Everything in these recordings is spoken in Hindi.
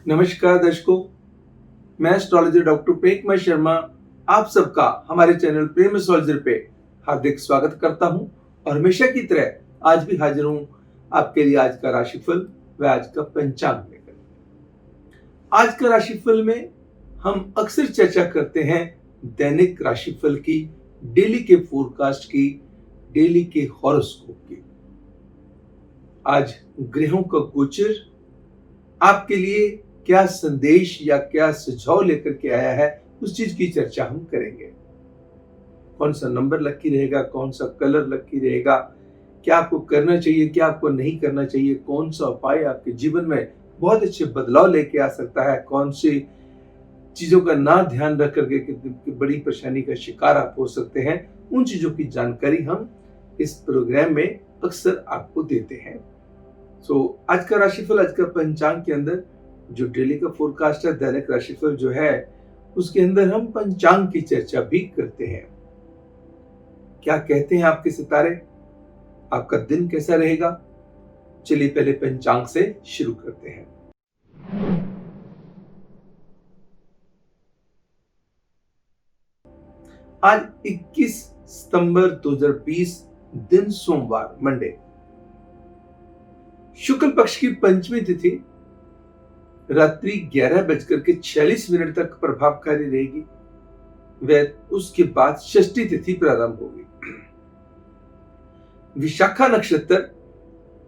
नमस्कार दर्शकों, मैं एस्ट्रोलॉजर डॉक्टर प्रेममय शर्मा आप सबका हमारे चैनल प्रेम एस्ट्रोलॉजर पे हार्दिक स्वागत करता हूं और हमेशा की तरह आज भी हाजिर हूं आपके लिए आज का राशिफल व आज का पंचांग लेकर। आज का राशिफल में हम अक्सर चर्चा करते हैं दैनिक राशिफल की, डेली के फोरकास्ट की, डेली के हॉरोस्कोप की। आज ग्रहों का गोचर आपके लिए क्या संदेश या क्या सुझाव लेकर के आया है, उस चीज की चर्चा हम करेंगे। कौन सा नंबर लकी रहेगा, कौन सा कलर लकी रहेगा, क्या आपको करना चाहिए, क्या आपको नहीं करना चाहिए, कौन सा उपाय आपके जीवन में बहुत अच्छे बदलाव लेके आ सकता है, कौन सी चीजों का ना ध्यान रख करके कितनी बड़ी परेशानी का शिकार आप हो सकते हैं, उन चीजों की जानकारी हम इस प्रोग्राम में अक्सर आपको देते हैं। आज का राशिफल, आज का पंचांग के अंदर जो डेली का फोरकास्ट है, दैनिक राशिफल जो है, उसके अंदर हम पंचांग की चर्चा भी करते हैं। क्या कहते हैं आपके सितारे, आपका दिन कैसा रहेगा? चलिए पहले पंचांग से शुरू करते हैं। आज 21 सितंबर 2020, दिन सोमवार, मंडे। शुक्ल पक्ष की पंचमी तिथि रात्रि 11:46 तक प्रभावकारी रहेगी। वह उसके बाद षष्ठी तिथि प्रारंभ होगी। विशाखा नक्षत्र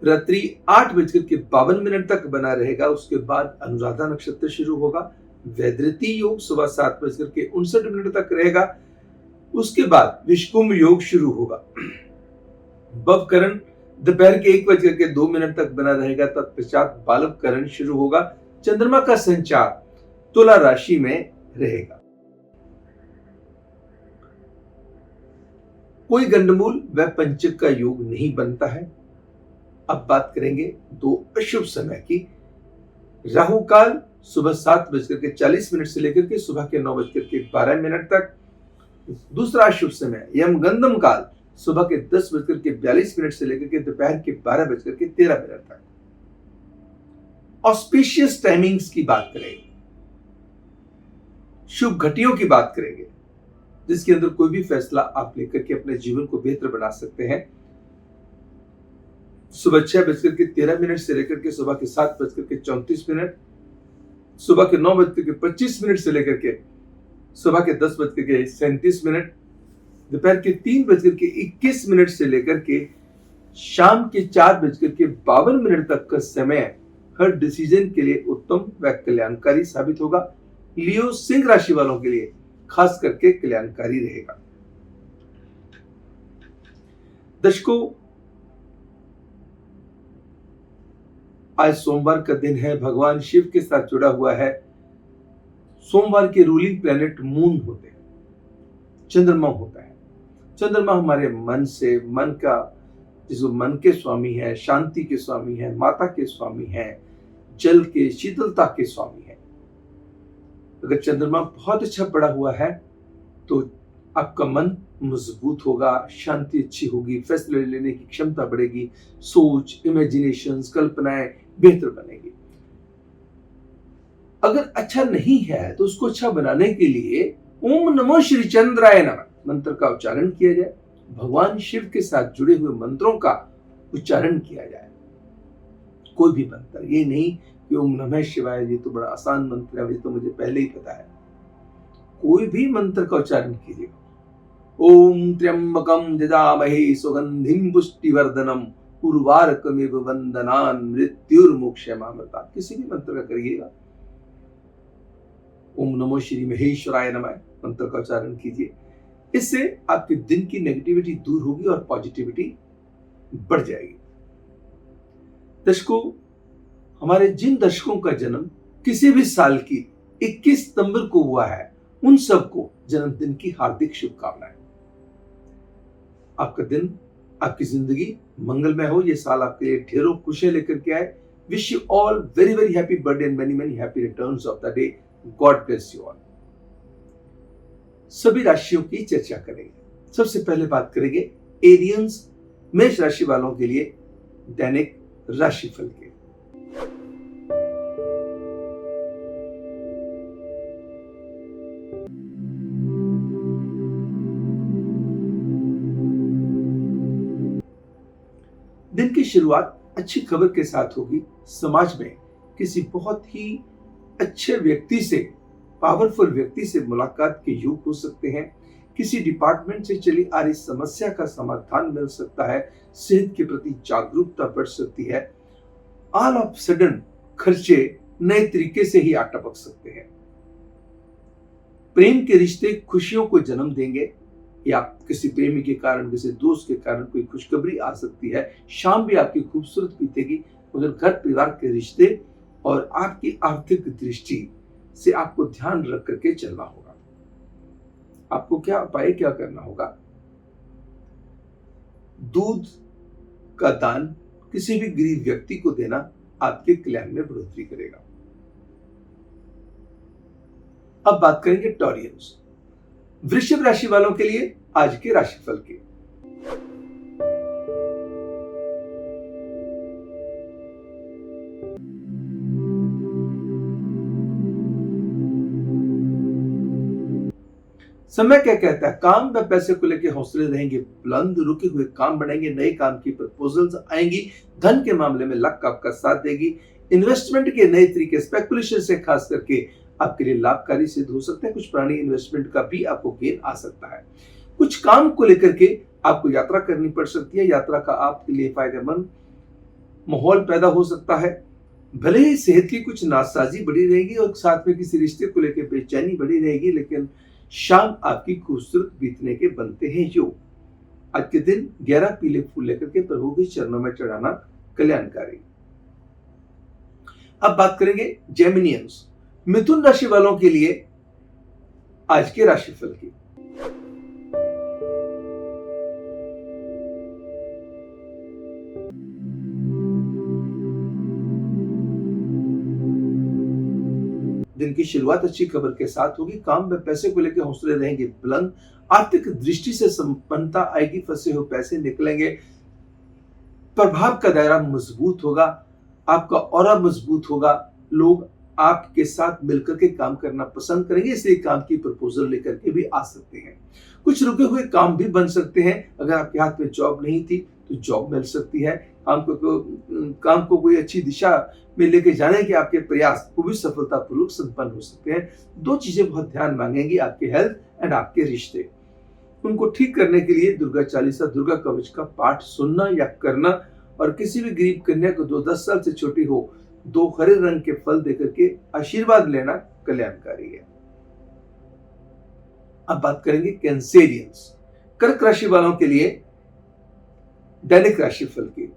रात्रि 8:52 तक बना रहेगा। उसके बाद अनुराधा नक्षत्र शुरू होगा। वैधृति योग सुबह 7:59 तक रहेगा। उसके बाद विषकुंभ योग शुरू होगा। भवकरण दोपहर के 1:02 तक बना रहेगा। तत्पश्चात बालवकरण शुरू होगा। चंद्रमा का संचार तुला राशि में रहेगा। कोई गंडमूल व पंचक का योग नहीं बनता है। अब बात करेंगे दो अशुभ समय की। राहु काल सुबह 7:40 से लेकर के सुबह के 9:12 तक। दूसरा अशुभ समय यमगंधम काल सुबह के 10:42 से लेकर के दोपहर के 12:13 तक। ऑस्पिशियस टाइमिंग्स की बात करेंगे, शुभ घटियों की बात करेंगे, जिसके अंदर कोई भी फैसला आप लेकर के अपने जीवन को बेहतर बना सकते हैं। सुबह 6:13 से लेकर के सुबह के 7:34, सुबह के 9:25 से लेकर के सुबह के 10:37, दोपहर के 3:21 से लेकर के शाम के 4:52 तक का समय हर डिसीजन के लिए उत्तम व कल्याणकारी साबित होगा। लियो सिंह राशि वालों के लिए खास करके कल्याणकारी रहेगा। दर्शकों, आज सोमवार का दिन है, भगवान शिव के साथ जुड़ा हुआ है। सोमवार के रूलिंग प्लैनेट मून होते हैं, चंद्रमा होता है। चंद्रमा हमारे मन से, मन का जिसको मन के स्वामी है, शांति के स्वामी है, माता के स्वामी है, जल के शीतलता के स्वामी है। अगर चंद्रमा बहुत अच्छा पड़ा हुआ है तो आपका मन मजबूत होगा, शांति अच्छी होगी, फैसले लेने की क्षमता बढ़ेगी, सोच, इमेजिनेशंस, कल्पनाएं बेहतर बनेगी। अगर अच्छा नहीं है तो उसको अच्छा बनाने के लिए ओम नमो श्री चंद्राय नमः मंत्र का उच्चारण किया जाए। भगवान शिव के साथ जुड़े हुए मंत्रों का उच्चारण किया जाए। कोई भी मंत्र, ये नहीं कि ओम नमः शिवाय, ये तो बड़ा आसान मंत्र है, ये तो मुझे पहले ही पता है। कोई भी मंत्र का उच्चारण कीजिए। ओम त्र्यंबकम यजामहे सुगंधिम पुष्टिवर्धनम उर्वारुकमिव वंदनान् मृत्युर्मोक्षमामृतात्। किसी भी मंत्र का करिएगा। ओम नमो श्री महेश्वराय नमः मंत्र का उच्चारण कीजिए। इससे आपके दिन की नेगेटिविटी दूर होगी और पॉजिटिविटी बढ़ जाएगी। दर्शकों, हमारे जिन दर्शकों का जन्म किसी भी साल की 21 सितंबर को हुआ है, उन सबको जन्मदिन की हार्दिक शुभकामनाएं। आपका दिन, आपकी जिंदगी मंगलमय हो। ये साल आपके लिए ढेरों खुशियां लेकर के आए। Wish you all very very happy birthday and many many happy returns of the day. God bless you all. सभी राशियों की चर्चा करेंगे। सबसे पहले बात करेंगे एरियंस, मेष राशि वालों के लिए दैनिक राशिफल के। दिन की शुरुआत अच्छी खबर के साथ होगी। समाज में किसी बहुत ही अच्छे व्यक्ति से, पावरफुल व्यक्ति से मुलाकात के योग हो सकते हैं। किसी डिपार्टमेंट से चली आ रही समस्या का समाधान मिल सकता है। सेहत के प्रति जागरूकता बढ़ सकती है। ऑल ऑफ सडन खर्चे नए तरीके से ही आ टपक सकते हैं। प्रेम के रिश्ते खुशियों को जन्म देंगे, या किसी प्रेमी के कारण, किसी दोस्त के कारण कोई खुशखबरी आ सकती है। शाम भी आपकी खूबसूरत बीतेगी, मगर घर परिवार के रिश्ते और आपकी आर्थिक दृष्टि से आपको ध्यान रख करके चलना होगा। आपको क्या उपाय क्या करना होगा? दूध का दान किसी भी गरीब व्यक्ति को देना आपके कल्याण में बढ़ोतरी करेगा। अब बात करेंगे टॉरियंस, वृश्चिक राशि वालों के लिए आज के राशिफल के। समय क्या कहता है? काम व पैसे को लेकर हौसले रहेंगे बुलंद, रुके हुए काम बढ़ेंगे, नए काम की प्रपोजल्स आएंगी, धन के मामले में लक आपका साथ देगी। इन्वेस्टमेंट के नए तरीके, स्पेकुलेशन से खास करके आपके लिए लाभकारी सिद्ध हो सकते हैं। कुछ पुरानी इन्वेस्टमेंट का भी आपको गेन आ सकता है। कुछ काम को लेकर के आपको यात्रा करनी पड़ सकती है। यात्रा का आपके लिए फायदेमंद माहौल पैदा हो सकता है। भले ही सेहत की कुछ नासाजी बढ़ी रहेगी और साथ में किसी रिश्ते को लेकर बेचैनी बढ़ी रहेगी, लेकिन शाम आपकी खूबसूरत बीतने के बनते हैं योग। आज के दिन 11 पीले फूल लेकर के प्रभु के चरणों में चढ़ाना कल्याणकारी। अब बात करेंगे जेमिनियंस, मिथुन राशि वालों के लिए आज के राशिफल की। दिन की शुरुआत अच्छी खबर के साथ होगी। काम में पैसे को लेकर हौसले रहेंगे बुलंद, आर्थिक दृष्टि से संपन्नता आएगी, फंसे हुए पैसे निकलेंगे, प्रभाव का दायरा मजबूत होगा, आपका ऑरा मजबूत होगा, लोग आपके साथ मिलकर के काम करना पसंद करेंगे, इसलिए काम की प्रपोजल लेकर के भी आ सकते हैं। कुछ रुके हुए काम भी बन सकते हैं। अगर आपके हाथ में जॉब नहीं थी तो जॉब मिल सकती है। काम को कोई अच्छी दिशा में लेके जाने के आपके प्रयास वो भी सफलतापूर्वक संपन्न हो सकते हैं। दो चीजें बहुत ध्यान मांगेंगी, आपके हेल्थ एंड आपके रिश्ते। उनको ठीक करने के लिए दुर्गा चालीसा, दुर्गा कवच का पाठ सुनना या करना, और किसी भी गरीब कन्या को जो 10 साल से छोटी हो 2 हरे रंग के फल देकर के आशीर्वाद लेना कल्याणकारी है। अब बात करेंगे कैंसेरियंस, कर्क राशि वालों के लिए दैनिक राशिफल की।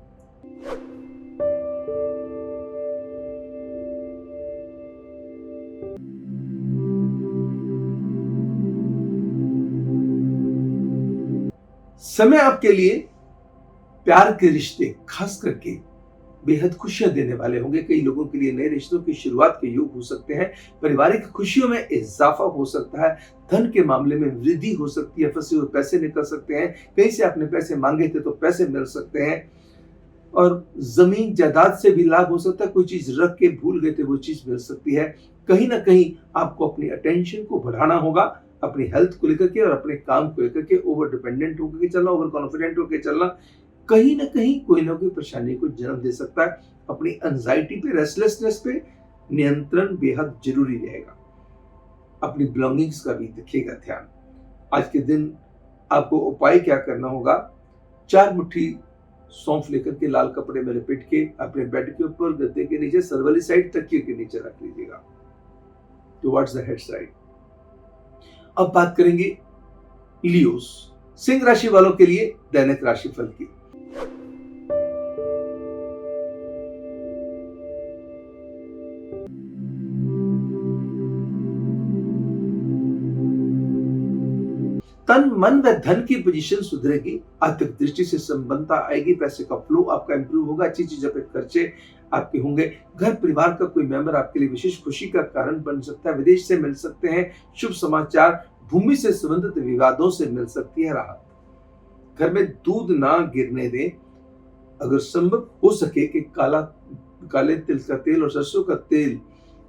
समय आपके लिए प्यार के रिश्ते खास करके बेहद खुशियां देने वाले होंगे। कई लोगों के लिए नए रिश्तों की शुरुआत के योग हो सकते हैं। पारिवारिक खुशियों में इजाफा हो सकता है। धन के मामले में वृद्धि हो सकती है। फंसे हुए पैसे निकल सकते हैं। कहीं से आपने पैसे मांगे थे तो पैसे मिल सकते हैं। और जमीन जायदाद से भी लाभ हो सकता है। कोई चीज रख के भूल गए थे वो चीज मिल सकती है। कहीं ना कहीं आपको अपनी अटेंशन को बढ़ाना होगा, अपनी हेल्थ को लेकर के और अपने काम को लेकर के। ओवर डिपेंडेंट होकर चलना, ओवर कॉन्फिडेंट होकर चलना कहीं ना कहीं कोई ना कोई परेशानी को जन्म दे सकता है। अपनी एंजाइटी पे, रेस्टलेसनेस पे नियंत्रण बेहद जरूरी रहेगा। अपनी बिलोंगिंग्स का भी रखिएगा ध्यान। आज के दिन आपको उपाय क्या करना होगा? 4 मुट्ठी सौंफ लेकर के लाल कपड़े में लपेट के अपने बेड के ऊपर, गद्दे के नीचे, सर वाली साइड, तकिए के नीचे रख लीजिएगा, टुवर्ड्स द हेड साइड। अब बात करेंगे लियोस, सिंह राशि वालों के लिए दैनिक राशिफल की। तन, मन व धन की पोजीशन सुधरेगी। आर्थिक दृष्टि से संबंधता आएगी। पैसे का फ्लो आपका इंप्रूव होगा। अच्छी चीजों पे खर्चे आपके होंगे। घर परिवार का कोई मेंबर आपके लिए विशेष खुशी का कारण बन सकता है। विदेश से मिल सकते हैं शुभ समाचार। भूमि से संबंधित विवादों से मिल सकती है राहत। घर में दूध ना गिरने दें। अगर संभव हो सके कि काले तिल का तेल और सरसों का तेल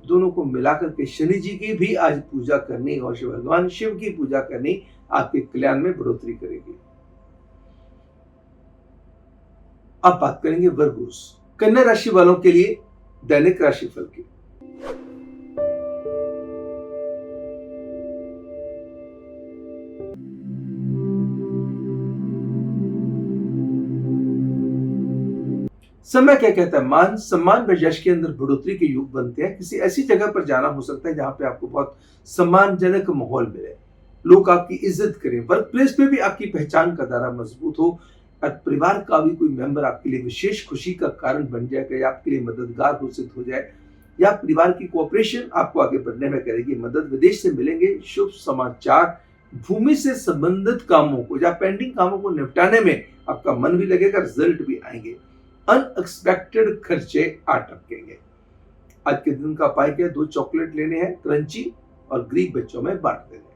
दोनों को मिलाकर के शनि जी की भी आज पूजा करनी और भगवान शिव की पूजा करनी आपके कल्याण में बढ़ोतरी करेगी। अब बात करेंगे वर्गोस, कन्या राशि वालों के लिए दैनिक राशिफल की। समय क्या कहता है? मान सम्मान व यश के अंदर बढ़ोतरी के योग बनते हैं। किसी ऐसी जगह पर जाना हो सकता है जहां पे आपको बहुत सम्मानजनक माहौल मिले, लोग आपकी इज्जत करें, वर्क प्लेस पे भी आपकी पहचान का दायरा मजबूत हो और परिवार का भी कोई मेंबर आपके लिए विशेष खुशी का कारण बन जाएगा या आपके लिए मददगार घोषित हो जाए, या परिवार की कोऑपरेशन आपको आगे बढ़ने में करेगी मदद। विदेश से मिलेंगे शुभ समाचार, भूमि से संबंधित कामों को या पेंडिंग कामों को निपटाने में आपका मन भी लगेगा, रिजल्ट भी आएंगे। अनएक्सपेक्टेड खर्चे अटकेंगे। आज के दिन का उपाय क्या? 2 चॉकलेट लेने हैं, क्रंची, और गरीब बच्चों में बांट देने।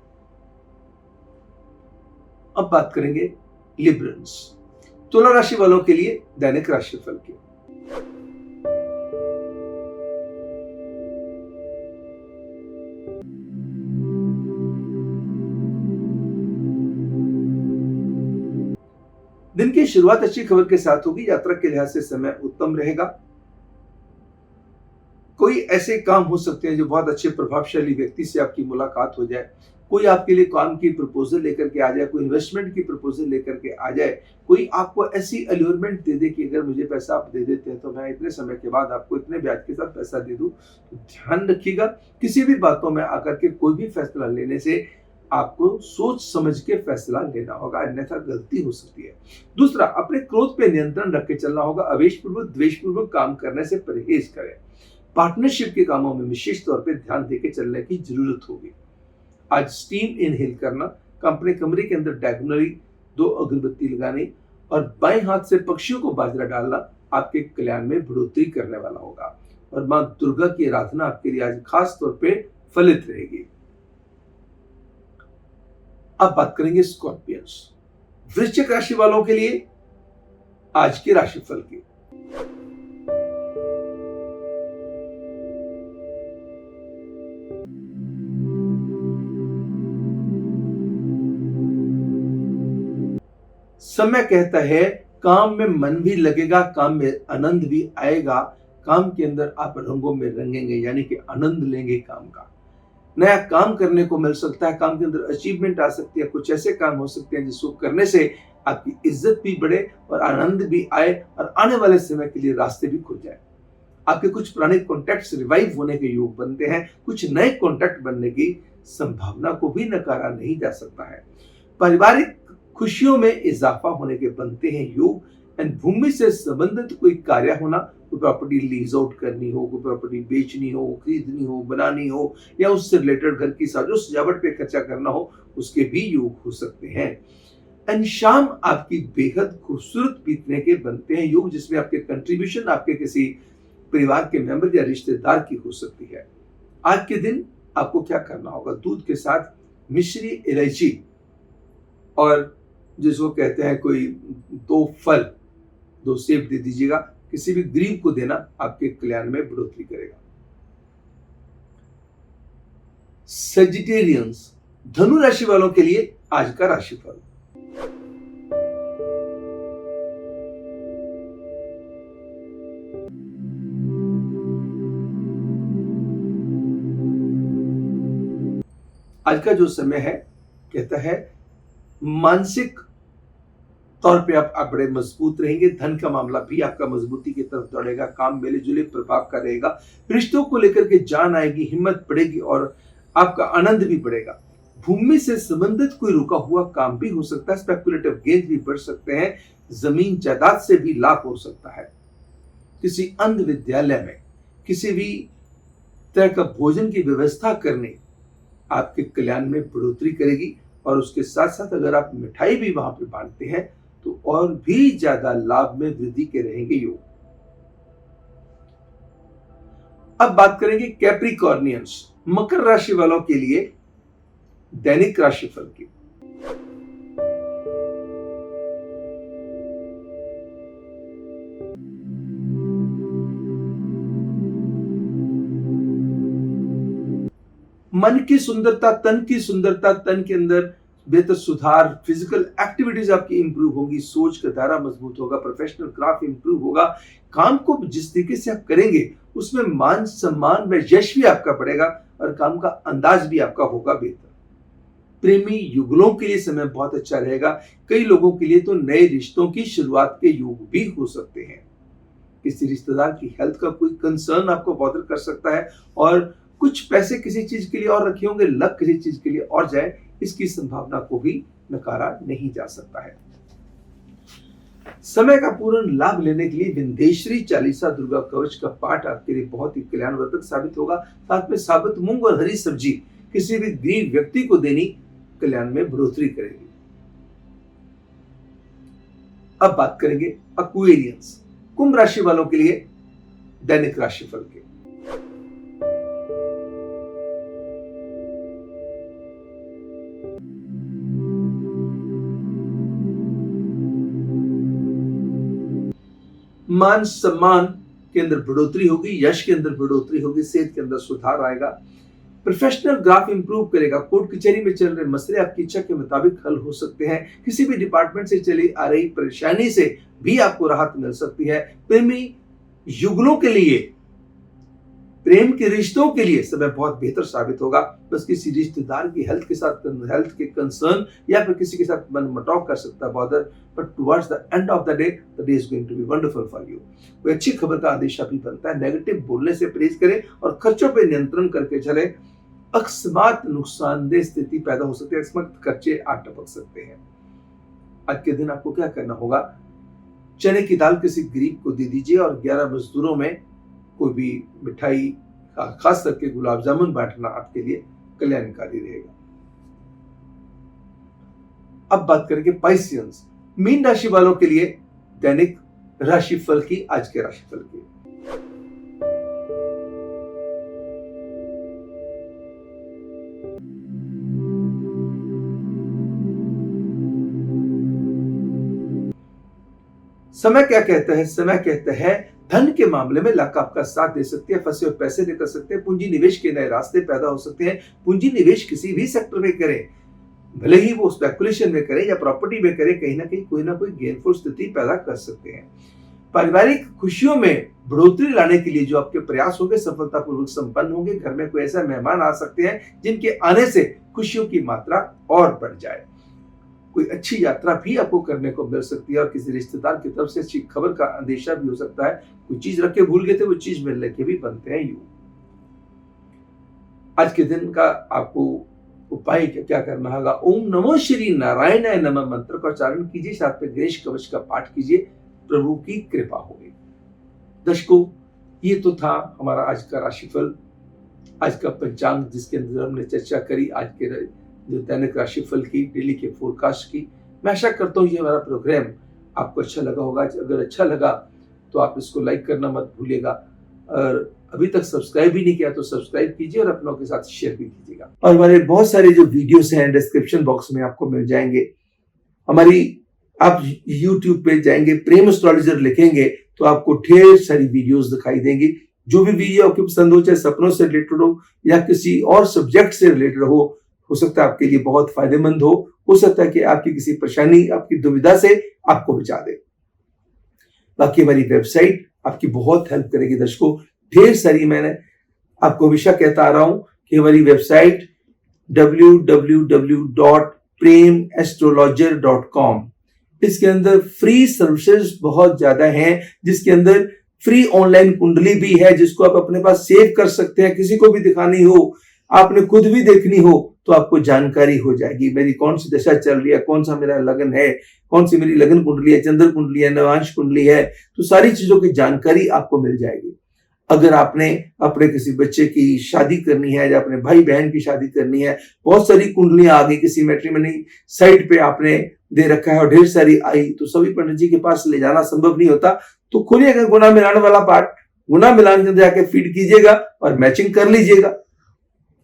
अब बात करेंगे लिब्रंस, तुला राशि वालों के लिए दैनिक राशिफल की। दिन की शुरुआत अच्छी खबर के साथ होगी। यात्रा के लिहाज से समय उत्तम रहेगा। कोई ऐसे काम हो सकते हैं जो बहुत अच्छे प्रभावशाली व्यक्ति से आपकी मुलाकात हो जाए, कोई आपके लिए काम की प्रपोजल लेकर के आ जाए, कोई इन्वेस्टमेंट की प्रपोजल लेकर के आ जाए, कोई आपको ऐसी अल्यूरमेंट दे दे कि अगर मुझे पैसा आप दे देते हैं तो मैं इतने समय के बाद आपको इतने ब्याज के साथ पैसा दे दूं। तो ध्यान रखिएगा, किसी भी बातों में आकर के कोई भी फैसला लेने से आपको सोच समझ के फैसला लेना होगा, अन्यथा गलती हो सकती है। दूसरा, अपने क्रोध पे नियंत्रण रख के चलना होगा। आवेशपूर्वक द्वेषपूर्वक काम करने से परहेज करें। पार्टनरशिप के कामों में विशेष तौर पे ध्यान देकर चलने की जरूरत होगी। आज स्टीम इनहेल करना, अपने कमरे के अंदर डायगोनली 2 अगरबत्ती लगानी और बाएं हाथ से पक्षियों को बाजरा डालना आपके कल्याण में बढ़ोतरी करने वाला होगा। और मां दुर्गा की आराधना आपके लिए आज खास तौर पे फलित रहेगी। अब बात करेंगे स्कॉर्पियंस, वृश्चिक राशि वालों के लिए आज के राशिफल की। समय कहता है काम में मन भी लगेगा, काम में आनंद भी आएगा, काम के अंदर आप रंगों में रंगेंगे, यानी कि आनंद लेंगे काम का। नया काम करने को मिल सकता है, काम के अंदर अचीवमेंट आ सकती है, कुछ ऐसे काम हो सकते हैं जिसको करने से आपकी इज्जत भी बढ़े और आनंद भी आए और आने वाले समय के लिए रास्ते भी खुल जाए। आपके कुछ पुराने कॉन्टैक्ट्स रिवाइव होने के योग बनते हैं, कुछ नए कॉन्टैक्ट बनने की संभावना को भी नकारा नहीं जा सकता है। पारिवारिक खुशियों में इजाफा होने के बनते हैं योग। एंड भूमि से संबंधित कोई कार्य होना, कोई प्रॉपर्टी लीज आउट करनी हो, कोई प्रॉपर्टी बेचनी हो, खरीदनी हो, बनानी हो, या उससे रिलेटेड घर की साजो सजावट पे खर्चा करना हो, उसके भी योग हो सकते हैं। एंड शाम आपकी बेहद खूबसूरत बीतने के बनते हैं योग, जिसमें आपके कंट्रीब्यूशन आपके किसी परिवार के मेंबर या रिश्तेदार की हो सकती है। आज के दिन आपको क्या करना होगा? दूध के साथ मिश्री, इलायची और जिसको कहते हैं कोई 2 फल, 2 सेब दे दीजिएगा। किसी भी गरीब को देना आपके कल्याण में बढ़ोतरी करेगा। सेजिटेरियंस, धनु राशि वालों के लिए आज का राशिफल। आज का जो समय है कहता है मानसिक तौर पे आप बड़े मजबूत रहेंगे। धन का मामला भी आपका मजबूती की तरफ दौड़ेगा। काम मेले जुले प्रभाव का रहेगा। रिश्तों को लेकर के जान आएगी, हिम्मत बढ़ेगी और आपका आनंद भी बढ़ेगा। भूमि से संबंधित कोई रुका हुआ काम भी हो सकता है। स्पेकुलेटिव गेन भी बढ़ सकते हैं। जमीन जायदाद से भी लाभ हो सकता है। किसी अंध विद्यालय में किसी भी तरह का भोजन की व्यवस्था करने आपके कल्याण में बढ़ोतरी करेगी। और उसके साथ साथ अगर आप मिठाई भी वहां पे बांटते हैं तो और भी ज्यादा लाभ में वृद्धि के रहेंगे योग। अब बात करेंगे कैप्रिकॉर्नियंस, मकर राशि वालों के लिए दैनिक राशिफल की। मन की सुंदरता, तन की सुंदरता, तन के अंदर बेहतर सुधार, फिजिकल एक्टिविटीज आपकी इंप्रूव होगी, सोच का दायरा मजबूत होगा, प्रोफेशनल क्राफ्ट इंप्रूव होगा, काम को जिस तरीके से आप करेंगे उसमें मान सम्मान व यश भी आपका बढ़ेगा और काम का अंदाज भी आपका होगा बेहतर। प्रेमी युगलों के लिए समय बहुत अच्छा रहेगा। कई लोगों के लिए तो नए रिश्तों की शुरुआत के युग भी हो सकते हैं। किसी रिश्तेदार की हेल्थ का कोई कंसर्न आपको बॉदर कर सकता है और कुछ पैसे किसी चीज के लिए और रखे होंगे, लक किसी चीज के लिए और जाए, इसकी संभावना को भी नकारा नहीं जा सकता है। समय का पूर्ण लाभ लेने के लिए विंध्येश्वरी चालीसा दुर्गा कवच का पाठ आपके लिए बहुत ही कल्याणवर्धक साबित होगा। साथ में साबुत मूंग और हरी सब्जी किसी भी गरीब व्यक्ति को देनी कल्याण में बढ़ोतरी करेगी। अब बात करेंगे एक्वेरियंस, कुंभ राशि वालों के लिए दैनिक राशिफल के। मान सम्मान के अंदर बढ़ोतरी होगी, यश के अंदर बढ़ोतरी होगी, सेहत के अंदर सुधार आएगा, प्रोफेशनल ग्राफ इंप्रूव करेगा, कोर्ट कचहरी में चल रहे मसले आपकी इच्छा के मुताबिक हल हो सकते हैं, किसी भी डिपार्टमेंट से चली आ रही परेशानी से भी आपको राहत मिल सकती है। प्रेमी युगलों के लिए, प्रेम के रिश्तों के लिए समय बहुत बेहतर साबित होगा। बस किसी रिश्तेदार की हेल्थ के कंसर्न या फिर किसी के साथ मनमुटाव कर सकता है bother, but towards the end of the day is going to be wonderful for you. कोई अच्छी खबर का आदेश भी बनता है। नेगेटिव बोलने से परहेज करें और खर्चों पर नियंत्रण करके चले। अकस्मात नुकसानदेह स्थिति पैदा हो सकती है, अकस्मात खर्चे आ टपक सकते हैं। आज के दिन आपको क्या करना होगा, चने की दाल किसी गरीब को दे दीजिए और 11 मजदूरों में कोई भी मिठाई, खास करके गुलाब जामुन बांटना आपके लिए कल्याणकारी रहेगा। अब बात करेंगे पाइसियंस, मीन राशि वालों के लिए दैनिक राशिफल की, आज के राशिफल की। समय क्या कहता है, समय कहता है धन के मामले में लक आपका साथ दे सकती है, फंसे हुए पैसे निकल सकते हैं, पूंजी निवेश के नए रास्ते पैदा हो सकते हैं। पूंजी निवेश किसी भी सेक्टर में करें, भले ही वो स्पेकुलेशन में करें या प्रॉपर्टी में करें, कहीं ना कहीं कोई ना कोई गेनफुल स्थिति पैदा कर सकते हैं। पारिवारिक खुशियों में बढ़ोतरी लाने के लिए जो आपके प्रयास होंगे सफलतापूर्वक संपन्न होंगे। घर में कोई ऐसा मेहमान आ सकते हैं जिनके आने से खुशियों की मात्रा और बढ़ जाए। कोई अच्छी यात्रा भी आपको करने को मिल सकती है और किसी रिश्तेदार की तरफ से अच्छी खबर का अंदेशा भी हो सकता है। कोई चीज रख के भूल गए थे, वो चीज मिलने के भी बनते हैं यूं। आज के दिन का आपको उपाय क्या करना होगा, ओम नमो श्री नारायणाय नमः मंत्र का उच्चारण कीजिए, साथ में गणेश कवच का पाठ कीजिए, प्रभु की कृपा होगी। दर्शकों, ये तो था हमारा आज का राशिफल, आज का पंचांग, जिसके अंदर हमने चर्चा करी आज के जो दैनिक राशिफल की, डेली के फोरकास्ट की। मैं आशा करता हूँ ये हमारा प्रोग्राम आपको अच्छा लगा होगा। अगर अच्छा लगा तो आप इसको लाइक करना मत भूलिएगा, और अभी तक सब्सक्राइब भी नहीं किया तो सब्सक्राइब कीजिए और अपनों के साथ शेयर भी कीजिएगा। और हमारे बहुत सारे जो वीडियोस हैं डिस्क्रिप्शन बॉक्स में आपको मिल जाएंगे। आप YouTube पे जाएंगे, प्रेम एस्ट्रोलॉजर लिखेंगे तो आपको ढेर सारी वीडियोस दिखाई देंगी। जो भी वीडियो आपको पसंद हो, चाहे सपनों से रिलेटेड हो या किसी और सब्जेक्ट से रिलेटेड हो सकता है आपके लिए बहुत फायदेमंद हो सकता है कि आपकी किसी परेशानी, आपकी दुविधा से आपको बचा दे। बाकी हमारी वेबसाइट आपकी बहुत हेल्प करेगी दर्शकों। ढेर सारी, मैंने आपको हमेशा कहता आ रहा हूं कि हमारी वेबसाइट www.premastrologer.com, इसके अंदर फ्री सर्विसेज बहुत ज्यादा हैं, जिसके अंदर फ्री ऑनलाइन कुंडली भी है जिसको आप अपने पास सेव कर सकते हैं। किसी को भी दिखानी हो, आपने खुद भी देखनी हो तो आपको जानकारी हो जाएगी मेरी कौन सी दशा चल रही है, कौन सा मेरा लगन है, कौन सी मेरी लगन कुंडली है, चंद्र कुंडली है, नवांश कुंडली है, तो सारी चीजों की जानकारी आपको मिल जाएगी। अगर आपने अपने किसी बच्चे की शादी करनी है या अपने भाई बहन की शादी करनी है, बहुत सारी कुंडलियां आ गई, किसी मैट्रिमनी साइट पे आपने दे रखा है और ढेर सारी आई, तो सभी पंडित जी के पास ले जाना संभव नहीं होता। तो खोलिएगा गुना मिलान वाला पार्ट, गुना मिलान के अंदर जाके फीड कीजिएगा और मैचिंग कर लीजिएगा,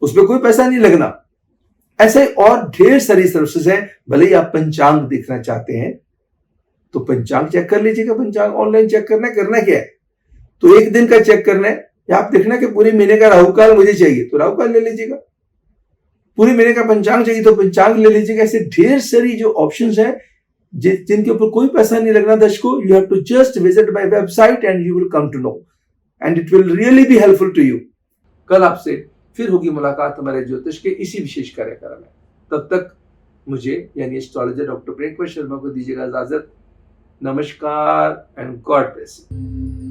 उसमें कोई पैसा नहीं लगना। ऐसे और ढेर सारी सर्विसेज हैं। भले ही आप पंचांग देखना चाहते हैं तो पंचांग चेक कर लीजिएगा। पंचांग ऑनलाइन चेक करना क्या है, तो एक दिन का चेक करना है या आप देखना कि पूरे महीने का राहु काल मुझे चाहिए तो राहु काल ले लीजिएगा। पूरे महीने का पंचांग चाहिए तो पंचांग ले लीजिएगा। ऐसे ढेर सारी जो ऑप्शंस हैं जिनके ऊपर कोई पैसा नहीं लगना दर्शकों, you have to just visit my website and you will come to know and it will really be helpful to you. कल आपसे फिर होगी मुलाकात हमारे ज्योतिष के इसी विशेष कार्यक्रम में। तब तक मुझे यानी एस्ट्रोलॉजर डॉक्टर प्रेममय शर्मा को दीजिएगा इजाजत। नमस्कार एंड गॉड ब्लेस यू।